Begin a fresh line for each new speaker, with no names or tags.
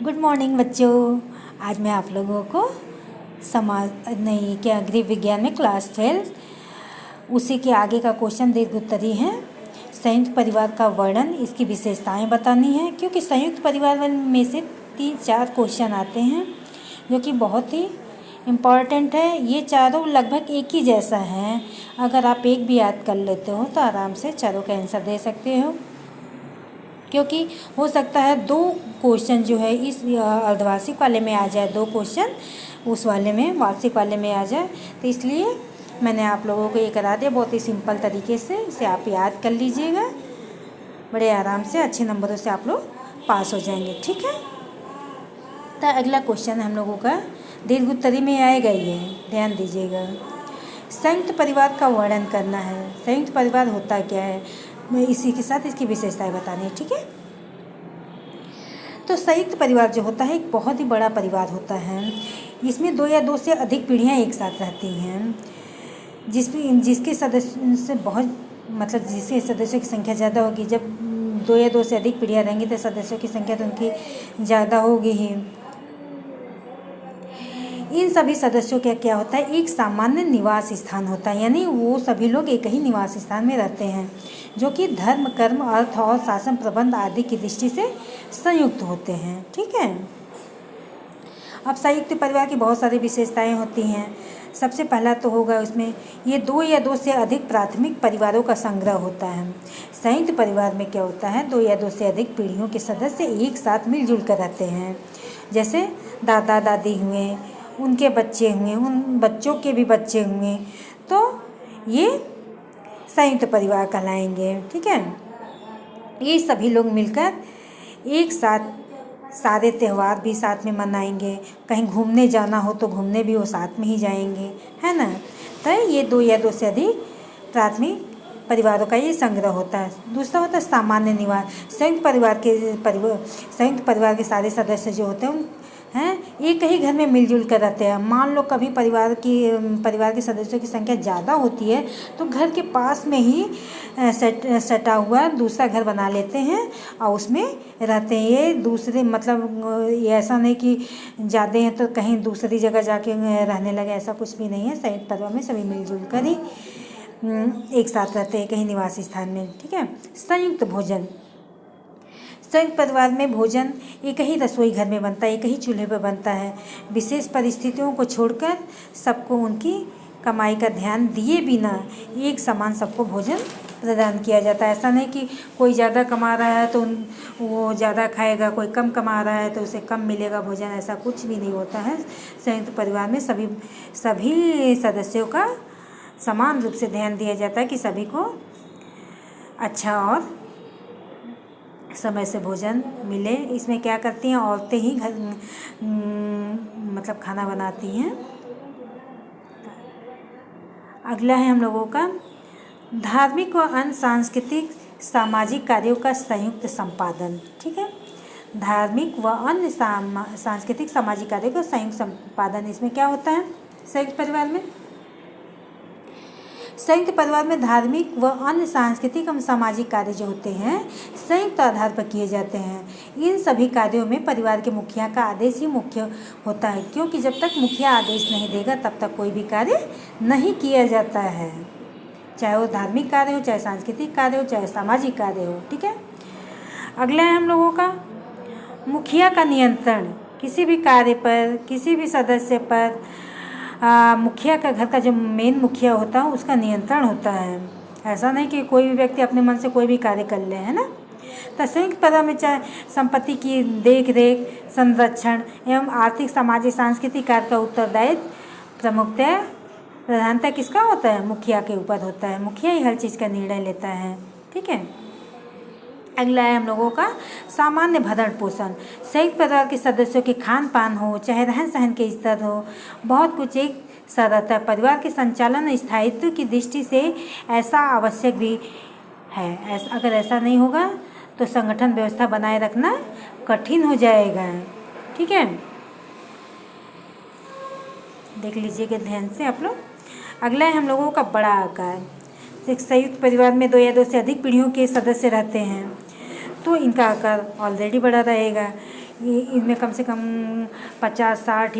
Good morning बच्चों। आज मैं आप लोगों को गृह विज्ञान में क्लास 12 उसी के आगे का क्वेश्चन दीर्घ उत्तरी है। संयुक्त परिवार का वर्णन, इसकी विशेषताएं बतानी है, क्योंकि संयुक्त परिवार में से 3-4 क्वेश्चन आते हैं जो कि बहुत ही इम्पॉर्टेंट है। ये चारों लगभग एक ही जैसा है। अगर आप एक भी याद कर लेते हो तो आराम से चारों का आंसर दे सकते हो, क्योंकि हो सकता है 2 क्वेश्चन जो है इस अर्धवार्षिक वाले में आ जाए, 2 क्वेश्चन उस वाले में वार्षिक वाले में आ जाए। तो इसलिए मैंने आप लोगों को ये करा दिया बहुत ही सिंपल तरीके से। इसे आप याद कर लीजिएगा, बड़े आराम से अच्छे नंबरों से आप लोग पास हो जाएंगे, ठीक है। तो अगला क्वेश्चन हम लोगों का दीर्घ उत्तरी में आएगा, ये ध्यान दीजिएगा। संयुक्त परिवार का वर्णन करना है। संयुक्त परिवार होता क्या है, मैं इसी के साथ इसकी विशेषताएं बतानी है, ठीक है। तो संयुक्त परिवार जो होता है एक बहुत ही बड़ा परिवार होता है। इसमें 2 या 2 से अधिक पीढ़ियाँ एक साथ रहती हैं, जिसके सदस्य से जिसके सदस्यों की संख्या ज़्यादा होगी। जब 2 या 2 से अधिक पीढ़ियाँ रहेंगी तो सदस्यों की संख्या तो उनकी ज़्यादा होगी ही। इन सभी सदस्यों का क्या होता है, एक सामान्य निवास स्थान होता है, यानी वो सभी लोग एक ही निवास स्थान में रहते हैं, जो कि धर्म, कर्म, अर्थ और शासन प्रबंध आदि की दृष्टि से संयुक्त होते हैं, ठीक है। अब संयुक्त परिवार की बहुत सारी विशेषताएं होती हैं। सबसे पहला तो होगा उसमें ये 2 या 2 से अधिक प्राथमिक परिवारों का संग्रह होता है। संयुक्त परिवार में क्या होता है, 2 या 2 से अधिक पीढ़ियों के सदस्य एक साथ मिलजुल कर रहते हैं। जैसे दादा दादी हुए, उनके बच्चे हुए, उन बच्चों के भी बच्चे हुए, तो ये संयुक्त परिवार कहलाएंगे, ठीक है। ये सभी लोग मिलकर एक साथ सारे त्यौहार भी साथ में मनाएंगे। कहीं घूमने जाना हो तो घूमने भी वो साथ में ही जाएंगे, है ना। तो ये 2 या 2 से अधिक प्राथमिक परिवारों का ये संग्रह होता है। दूसरा होता है सामान्य निवास। संयुक्त परिवार के सारे सदस्य जो होते हैं एक ही घर में मिलजुल कर रहते हैं। मान लो कभी परिवार के सदस्यों की संख्या ज़्यादा होती है तो घर के पास में ही सटा हुआ दूसरा घर बना लेते हैं और उसमें रहते हैं। ये दूसरे ये ऐसा नहीं कि ज़्यादा हैं तो कहीं दूसरी जगह जाके रहने लगे, ऐसा कुछ भी नहीं है। संयुक्त परिवार में सभी मिलजुल कर ही एक साथ रहते हैं कहीं निवास स्थान में, ठीक है। संयुक्त भोजन। संयुक्त परिवार में भोजन एक ही रसोई घर में बनता है, एक ही चूल्हे पर बनता है। विशेष परिस्थितियों को छोड़कर सबको उनकी कमाई का ध्यान दिए बिना एक समान सबको भोजन प्रदान किया जाता है। ऐसा नहीं कि कोई ज़्यादा कमा रहा है तो वो ज़्यादा खाएगा, कोई कम कमा रहा है तो उसे कम मिलेगा भोजन, ऐसा कुछ भी नहीं होता है। संयुक्त परिवार में सभी सदस्यों का समान रूप से ध्यान दिया जाता है कि सभी को अच्छा और समय से भोजन मिले। इसमें क्या करती हैं, औरतें ही खाना बनाती हैं। अगला है हम लोगों का धार्मिक व अन्य सांस्कृतिक सामाजिक कार्यों का संयुक्त संपादन, ठीक है। धार्मिक व अन्य सांस्कृतिक सामाजिक कार्यों का संयुक्त संपादन, इसमें क्या होता है संयुक्त परिवार में। संयुक्त परिवार में धार्मिक व अन्य सांस्कृतिक एवं सामाजिक कार्य जो होते हैं संयुक्त आधार पर किए जाते हैं। इन सभी कार्यों में परिवार के मुखिया का आदेश ही मुख्य होता है, क्योंकि जब तक मुखिया आदेश नहीं देगा तब तक कोई भी कार्य नहीं किया जाता है, चाहे वो धार्मिक कार्य हो, चाहे सांस्कृतिक कार्य हो, चाहे सामाजिक कार्य हो, ठीक है। अगला है हम लोगों का मुखिया का नियंत्रण। किसी भी कार्य पर, किसी भी सदस्य पर मुखिया का, घर का जो मेन मुखिया होता है उसका नियंत्रण होता है। ऐसा नहीं कि कोई भी व्यक्ति अपने मन से कोई भी कार्य कर ले, है ना। तो संयुक्त परिवार में चाहे संपत्ति की देख रेख, संरक्षण एवं आर्थिक, सामाजिक, सांस्कृतिक कार्य का उत्तरदायित्व प्रधानता किसका होता है, मुखिया के ऊपर होता है। मुखिया ही हर चीज़ का निर्णय लेता है, ठीक है। अगला है हम लोगों का सामान्य भरण पोषण। संयुक्त परिवार के सदस्यों के खान पान हो, चाहे रहन सहन के स्तर हो, बहुत कुछ एक सा रहता है। परिवार के संचालन और स्थायित्व की दृष्टि से ऐसा आवश्यक भी है। अगर ऐसा नहीं होगा तो संगठन व्यवस्था बनाए रखना कठिन हो जाएगा, ठीक है। देख लीजिएगा ध्यान से आप लोग। अगला है हम लोगों का बड़ा आकार। एक संयुक्त परिवार में 2 या 2 से अधिक पीढ़ियों के सदस्य रहते हैं तो इनका आकार ऑलरेडी बड़ा रहेगा। इनमें कम से कम 50-60